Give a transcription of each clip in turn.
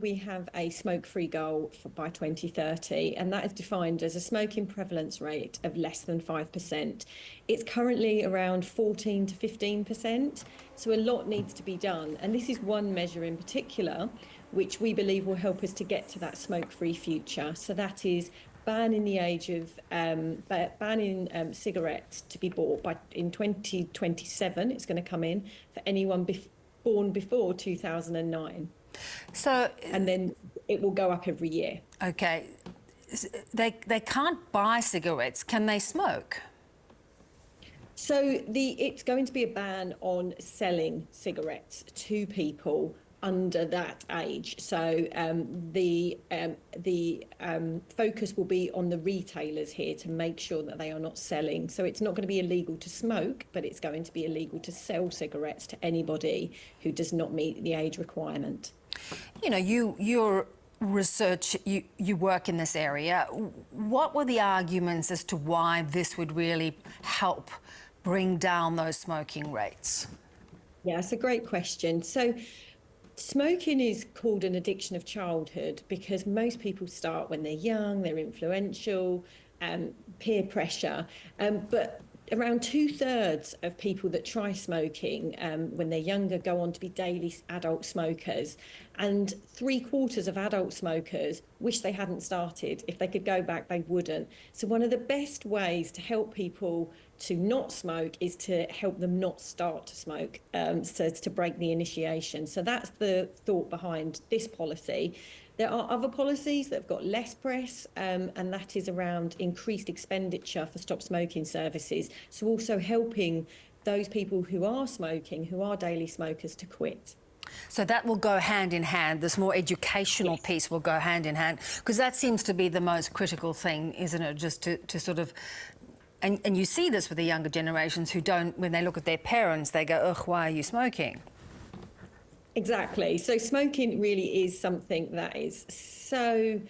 we have a smoke-free goal by 2030, and that is defined as a smoking prevalence rate of less than 5%. It's currently around 14 to 15%, so a lot needs to be done. And this is one measure in particular, which we believe will help us to get to that smoke-free future. So that is banning the age of banning cigarettes to be bought in 2027. It's going to come in for anyone born before 2009. So, and then it will go up every year. Okay, they can't buy cigarettes. Can they smoke? So it's going to be a ban on selling cigarettes to people under that age. So the focus will be on the retailers here to make sure that they are not selling. So it's not going to be illegal to smoke, but it's going to be illegal to sell cigarettes to anybody who does not meet the age requirement. You know, your research, you work in this area. What were the arguments as to why this would really help bring down those smoking rates? Yeah, it's a great question. So smoking is called an addiction of childhood because most people start when they're young, they're influential, peer pressure. But around 2/3 of people that try smoking when they're younger go on to be daily adult smokers. And 3/4 of adult smokers wish they hadn't started. If they could go back, they wouldn't. So one of the best ways to help people to not smoke is to help them not start to smoke, so to break the initiation. So that's the thought behind this policy. There are other policies that have got less press, and that is around increased expenditure for stop smoking services. So also helping those people who are smoking, who are daily smokers, to quit. So that will go hand in hand. This more educational piece will go hand in hand, because that seems to be the most critical thing, isn't it? Just to sort of... And you see this with the younger generations who don't, when they look at their parents, they go, ugh, why are you smoking? Exactly. So smoking really is something that is so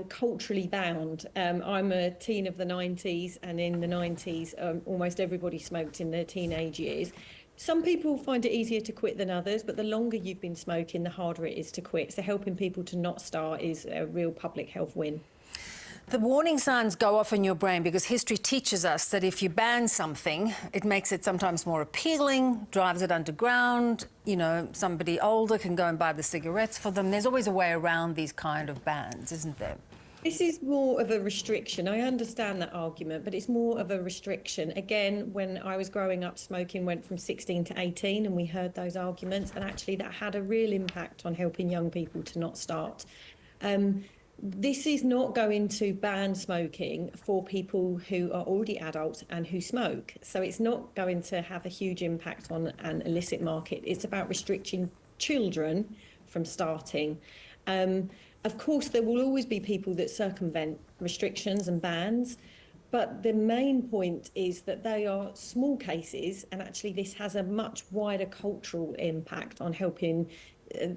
culturally bound. I'm a teen of the 90s, and in the 90s, almost everybody smoked in their teenage years. Some people find it easier to quit than others, but the longer you've been smoking, the harder it is to quit. So helping people to not start is a real public health win. The warning signs go off in your brain because history teaches us that if you ban something, it makes it sometimes more appealing, drives it underground. You know, somebody older can go and buy the cigarettes for them. There's always a way around these kind of bans, isn't there? This is more of a restriction. I understand that argument, but it's more of a restriction. Again, when I was growing up, smoking went from 16 to 18, and we heard those arguments, and actually that had a real impact on helping young people to not start. This is not going to ban smoking for people who are already adults and who smoke. So it's not going to have a huge impact on an illicit market. It's about restricting children from starting. Of course, there will always be people that circumvent restrictions and bans, but the main point is that they are small cases, and actually this has a much wider cultural impact on helping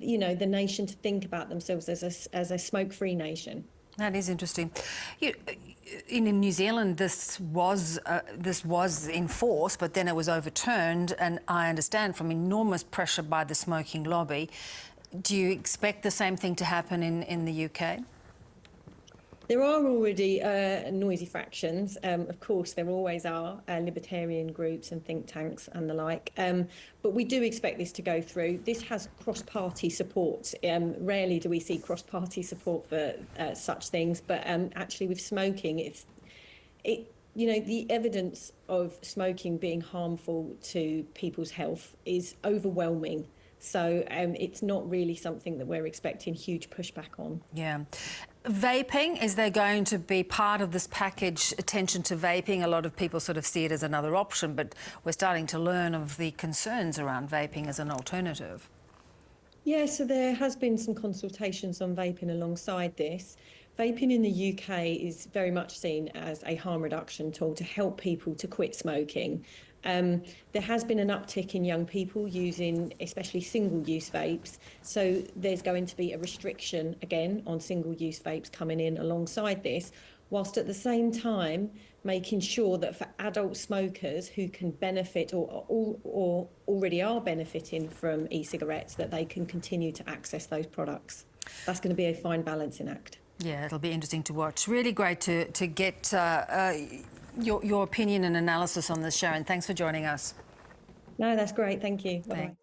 you know, the nation to think about themselves as a smoke-free nation. That is interesting. In New Zealand, this was enforced, but then it was overturned, and I understand from enormous pressure by the smoking lobby. Do you expect the same thing to happen in the UK? There are already noisy fractions. Of course, there always are libertarian groups and think tanks and the like. But we do expect this to go through. This has cross-party support. Rarely do we see cross-party support for such things. But actually, with smoking, you know, the evidence of smoking being harmful to people's health is overwhelming. So it's not really something that we're expecting huge pushback on. Yeah. Vaping, is there going to be part of this package attention to vaping? A lot of people sort of see it as another option, but we're starting to learn of the concerns around vaping as an alternative. Yeah, so there has been some consultations on vaping alongside this. Vaping in the UK is very much seen as a harm reduction tool to help people to quit smoking. There has been an uptick in young people using especially single-use vapes, so there's going to be a restriction again on single-use vapes coming in alongside this, whilst at the same time making sure that for adult smokers who can benefit or already are benefiting from e-cigarettes, that they can continue to access those products. that's going to be a fine balancing act. Yeah, it'll be interesting to watch. Really great to get your opinion and analysis on this, Sharon. Thanks for joining us. No, that's great. Thank you. Bye-bye.